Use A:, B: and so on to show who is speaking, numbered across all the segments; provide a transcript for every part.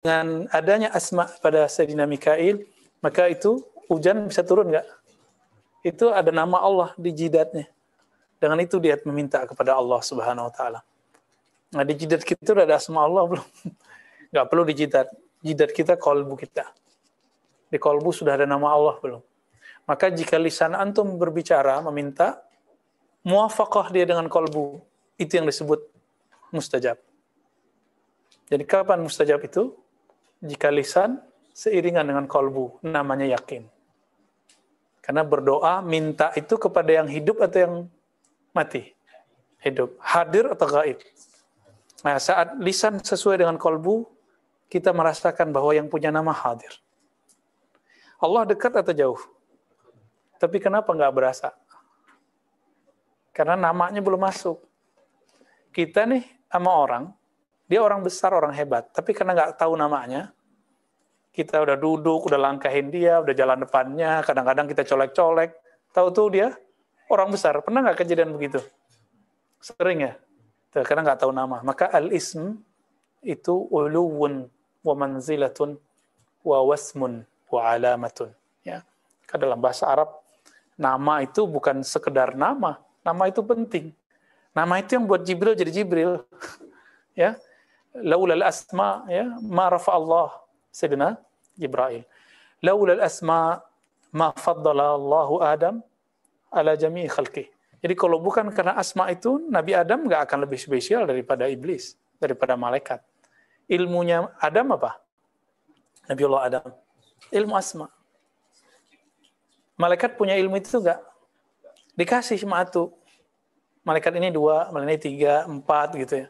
A: dengan adanya asma pada Sayyidina Mikail, maka itu hujan bisa turun nggak? Itu ada nama Allah di jidatnya. Dengan itu dia meminta kepada Allah Subhanahu Wa Taala. Nah, di jidat kita ada asma Allah belum? Nggak perlu di jidat. Jidat kita kolbu kita. Di kolbu sudah ada nama Allah belum? Maka jika lisan antum berbicara, meminta, muwafaqah dia dengan kolbu. Itu yang disebut mustajab. Jadi kapan mustajab itu? Jika lisan seiringan dengan kolbu, namanya yakin. Karena berdoa, minta itu kepada yang hidup atau yang mati? Hidup. Hadir atau gaib? Nah, saat lisan sesuai dengan kolbu, kita merasakan bahwa yang punya nama hadir. Allah dekat atau jauh? Tapi kenapa nggak berasa? Karena namanya belum masuk. Kita nih sama orang, dia orang besar, orang hebat, tapi karena nggak tahu namanya, kita udah duduk, udah langkahin dia, udah jalan depannya, kadang-kadang kita colek-colek, tahu tuh dia orang besar. Pernah nggak kejadian begitu? Sering ya? Karena nggak tahu nama. Maka al-ism itu uluwun wa manzilatun wa wasmun wa alamatun. Ya. Karena dalam bahasa Arab, nama itu bukan sekedar nama. Nama itu penting. Nama itu yang buat Jibril jadi Jibril. Ya. Laulal asma, ya, ma rafa Allah Sayyidina Jibril. Laulal asma ma faddala Allahu Adam ala jami'i khalqih. Jadi kalau bukan karena asma itu, Nabi Adam nggak akan lebih spesial daripada iblis, daripada malaikat. Ilmunya Adam apa? Nabiullah Adam. Ilmu asma. Malaikat punya ilmu itu nggak? Dikasih cuma satu. Malaikat ini 2, malaikat ini 3, 4 gitu ya.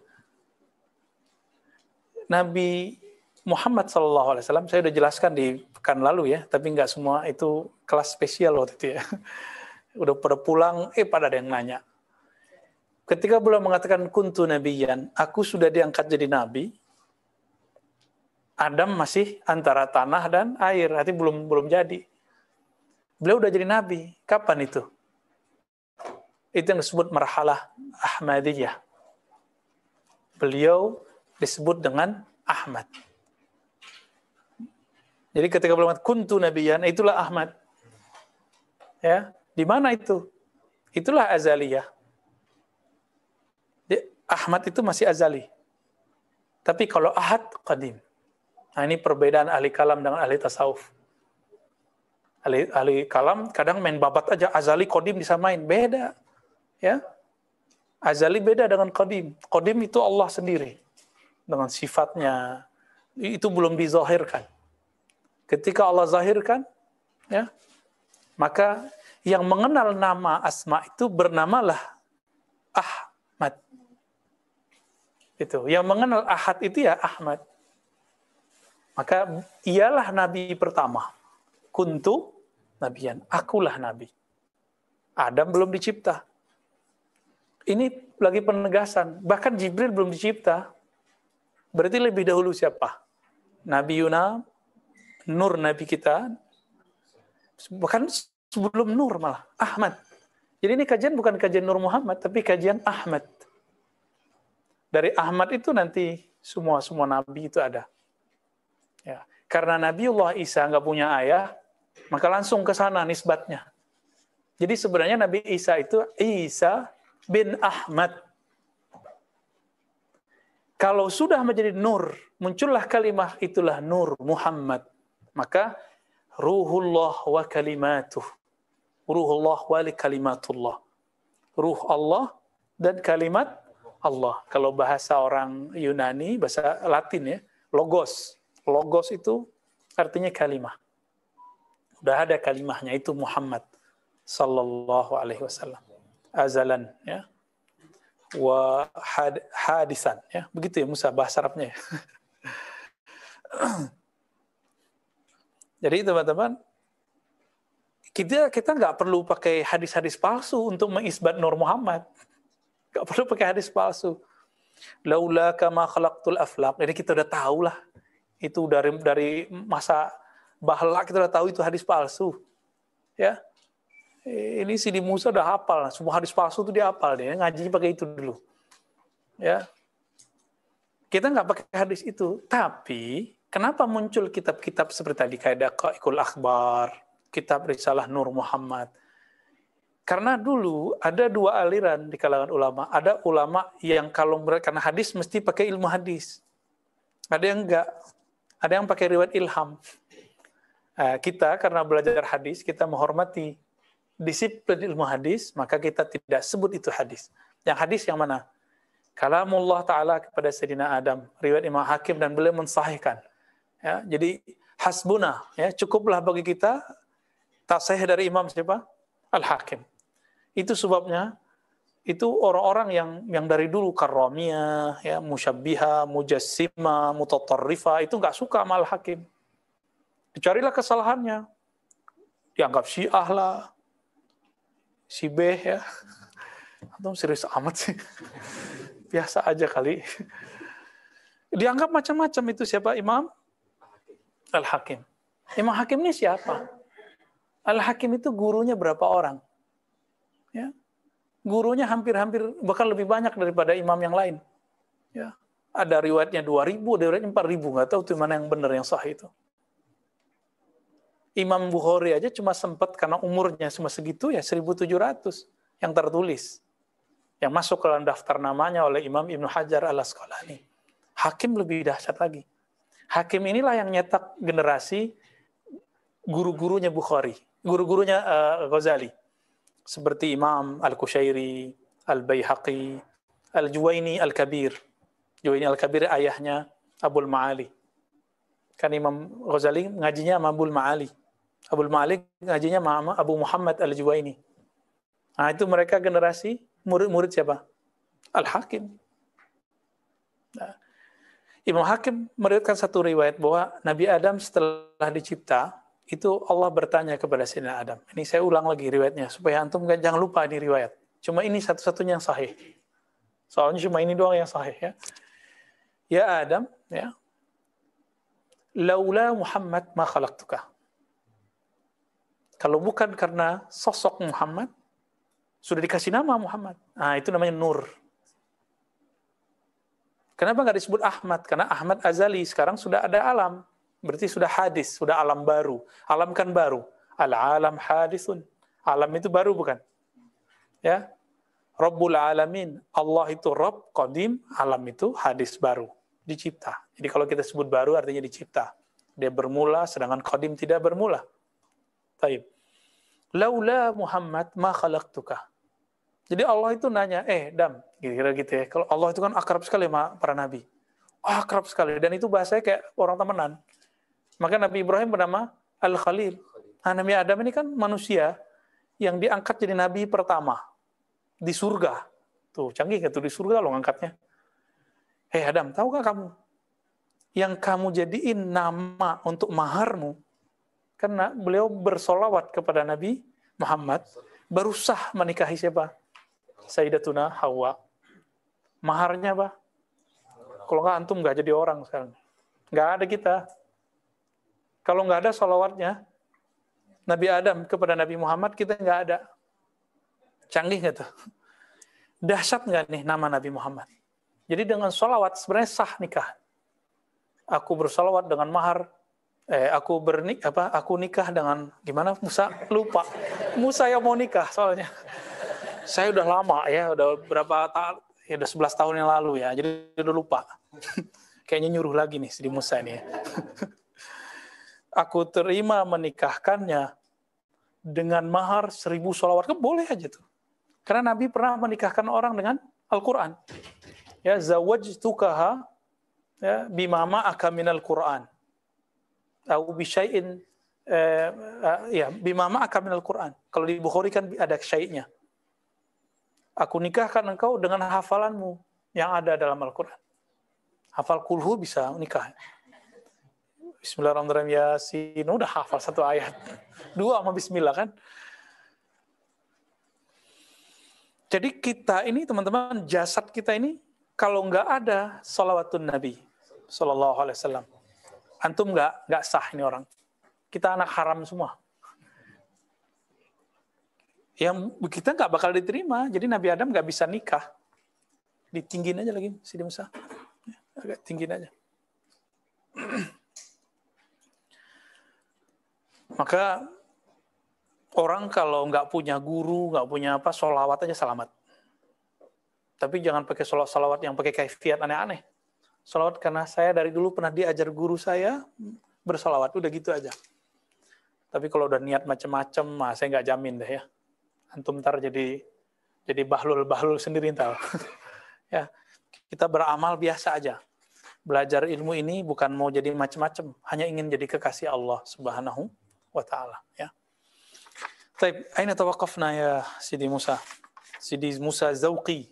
A: Nabi Muhammad SAW, saya udah jelaskan di pekan lalu ya, tapi nggak semua itu kelas spesial waktu itu ya. Udah pada pulang, pada ada yang nanya. Ketika beliau mengatakan kuntu nabiyan, aku sudah diangkat jadi nabi, Adam masih antara tanah dan air, artinya belum jadi. Beliau udah jadi nabi, kapan itu? Itu yang disebut marhalah Ahmadiyah. Beliau disebut dengan Ahmad. Jadi ketika beliau mengatakan kuntu nabiyan, itulah Ahmad. Ya, di mana itu? Itulah azaliyah. Ahmad itu masih azali. Tapi kalau ahad qadim. Nah, ini perbedaan ahli kalam dengan ahli tasawuf. Ahli kalam kadang main babat aja, azali qadim disamain, beda. Ya. Azali beda dengan qadim. Qadim itu Allah sendiri. Dengan sifatnya, itu belum dizahirkan. Ketika Allah zahirkan, ya, maka yang mengenal nama asma itu bernamalah Ahmad. Itu. Yang mengenal ahad itu ya Ahmad. Maka ialah nabi pertama. Kuntu nabiyan. Akulah nabi. Adam belum dicipta. Ini lagi penegasan. Bahkan Jibril belum dicipta. Berarti lebih dahulu siapa? Nabi Yuna, Nur Nabi kita. Bahkan sebelum Nur malah. Ahmad. Jadi ini kajian bukan kajian Nur Muhammad, tapi kajian Ahmad. Dari Ahmad itu nanti semua Nabi itu ada. Ya. Karena Nabiullah Isa nggak punya ayah, maka langsung ke sana nisbatnya. Jadi sebenarnya Nabi Isa itu Isa bin Ahmad. Kalau sudah menjadi Nur, muncullah kalimah itulah Nur Muhammad. Maka Ruhullah wa kalimatuh. Ruhullah wa kalimatullah. Ruh Allah dan kalimat Allah. Kalau bahasa orang Yunani, bahasa Latin ya, logos. Logos itu artinya kalimah. Udah ada kalimahnya, itu Muhammad sallallahu alaihi wasallam. Azalan ya. Wa hadisan ya. Begitu ya Musa bahasa Arabnya ya. Jadi teman-teman, kita nggak perlu pakai hadis-hadis palsu untuk mengisbat Nur Muhammad. Nggak perlu pakai hadis palsu. Laula kama khalaqtul aflaq. Jadi kita udah tahu lah. Itu dari masa bahla kita udah tahu itu hadis palsu. Ya. Ini Sidi Musa udah hafal. Semua hadis palsu itu dia hafal. Dia ngaji pakai itu dulu. Ya. Kita nggak pakai hadis itu. Tapi Kenapa muncul kitab-kitab seperti tadi, kayak Daqaiqul Akhbar, kitab Risalah Nur Muhammad? Karena dulu ada dua aliran di kalangan ulama. Ada ulama yang kalau mereka karena hadis mesti pakai ilmu hadis. Ada yang enggak. Ada yang pakai riwayat ilham. Kita karena belajar hadis, kita menghormati disiplin ilmu hadis, maka kita tidak sebut itu hadis. Yang hadis yang mana? Kalamullah Ta'ala kepada Sayyidina Adam, riwayat Imam Hakim, dan beliau mensahihkan. Ya, jadi hasbuna, ya, cukuplah bagi kita tasahih dari Imam siapa? Al-Hakim. Itu sebabnya itu orang-orang yang dari dulu karramiyah, ya, musyabbiha, mujassima, mutatarrifa, itu nggak suka sama Al-Hakim. Dicarilah kesalahannya, dianggap Syiah lah, si B, ya. Atau serius amat sih. Biasa aja kali. Dianggap macam-macam itu siapa? Imam Al-Hakim. Imam Hakim ini siapa? Al-Hakim itu gurunya berapa orang? Ya. Gurunya hampir-hampir bahkan lebih banyak daripada imam yang lain. Ya. Ada riwayatnya 2.000, ada riwayatnya 4.000, nggak tahu itu mana yang benar, yang sahih itu. Imam Bukhari aja cuma sempat karena umurnya cuma segitu ya 1.700 yang tertulis. Yang masuk ke dalam daftar namanya oleh Imam Ibnu Hajar Al-Asqalani. Hakim lebih dahsyat lagi. Hakim inilah yang nyetak generasi guru-gurunya Bukhari, guru-gurunya Ghazali. Seperti Imam Al-Qushairi, Al-Baihaqi, Al-Juwaini Al-Kabir. Juwaini Al-Kabir ayahnya Abul Ma'ali. Kan Imam Ghazali ngajinya sama Abul Ma'ali. Abul Ma'ali ngajinya sama Abu Muhammad Al-Juwaini. Nah, itu mereka generasi murid-murid siapa? Al-Hakim. Nah, Imam Hakim meriwayatkan satu riwayat bahwa Nabi Adam setelah dicipta, itu Allah bertanya kepada Sayyidina Adam. Ini saya ulang lagi riwayatnya, supaya antum jangan lupa ini riwayat. Cuma ini satu-satunya yang sahih. Soalnya cuma ini doang yang sahih. Ya, ya Adam, ya, laula Muhammad ma khalaqtuka. Kalau bukan karena sosok Muhammad, sudah dikasih nama Muhammad. Nah, itu namanya Nur. Kenapa nggak disebut Ahmad? Karena Ahmad azali, sekarang sudah ada alam. Berarti sudah hadis, sudah alam baru. Alam kan baru. Al-alam hadisun. Alam itu baru bukan? Ya. Rabbul alamin. Allah itu Rabb, Qadim. Alam itu hadis baru. Dicipta. Jadi kalau kita sebut baru artinya dicipta. Dia bermula, sedangkan Qadim tidak bermula. Taib. Laula Muhammad ma khalaqtuka. Jadi Allah itu nanya, Dam, kira-kira gitu ya. Kalau Allah itu kan akrab sekali sama para nabi. Akrab sekali. Dan itu bahasanya kayak orang temenan. Maka Nabi Ibrahim bernama Al-Khalil. Nah, Nabi Adam ini kan manusia yang diangkat jadi nabi pertama di surga. Tuh, canggih gak tuh, di surga loh ngangkatnya. Adam, tahu gak kamu? Yang kamu jadiin nama untuk maharmu, karena beliau bersolawat kepada Nabi Muhammad, baru sah menikahi siapa? Sayyidatuna Hawa. Maharnya apa? Kalau nggak antum nggak jadi orang sekarang. Nggak ada kita. Kalau nggak ada sholawatnya Nabi Adam kepada Nabi Muhammad, kita nggak ada. Canggih nggak tuh? Dahsyat nggak nih nama Nabi Muhammad? Jadi dengan sholawat sebenarnya sah nikah. Aku bersolawat dengan mahar. Aku nikah dengan gimana? Musa lupa. Musa yang mau nikah soalnya. Saya udah lama ya, udah berapa tahun, ya udah 11 tahun yang lalu ya, jadi udah lupa. Kayaknya nyuruh lagi nih si Musa ini ya. Aku terima menikahkannya dengan mahar 1.000 sholawat. Boleh aja tuh. Karena Nabi pernah menikahkan orang dengan Al-Quran. Ya, zawajtukaha ya, bima ma'aka minal Quran. Atau bisyai'in ya, bima ma'aka minal Quran. Kalau di Bukhari kan ada syai'nya. Aku nikahkan engkau dengan hafalanmu yang ada dalam Al-Quran. Hafal kulhu bisa nikah. Bismillahirrahmanirrahim, Yasin. Udah hafal satu ayat. 2 sama Bismillah kan. Jadi kita ini teman-teman, jasad kita ini kalau nggak ada sholawatun Nabi Sallallahu Alaihi Wasallam, antum nggak sah ini orang. Kita anak haram semua. Yang kita nggak bakal diterima. Jadi Nabi Adam nggak bisa nikah. Ditinggin aja lagi, Sidi Musa. Agak tinggin aja. Maka orang kalau nggak punya guru, nggak punya apa, sholawat aja selamat. Tapi jangan pakai sholawat yang pakai kaifiat aneh-aneh. Sholawat karena saya dari dulu pernah diajar guru saya bersolawat, udah gitu aja. Tapi kalau udah niat macam-macam, saya nggak jamin deh ya. Antum ntar jadi bahlul sendiri ntar. Ya, kita beramal biasa aja. Belajar ilmu ini bukan mau jadi macam-macam, hanya ingin jadi kekasih Allah Subhanahu wa taala, ya. Baik, aina tawaqafna ya Sidi Musa? Sidi Musa Zauqi.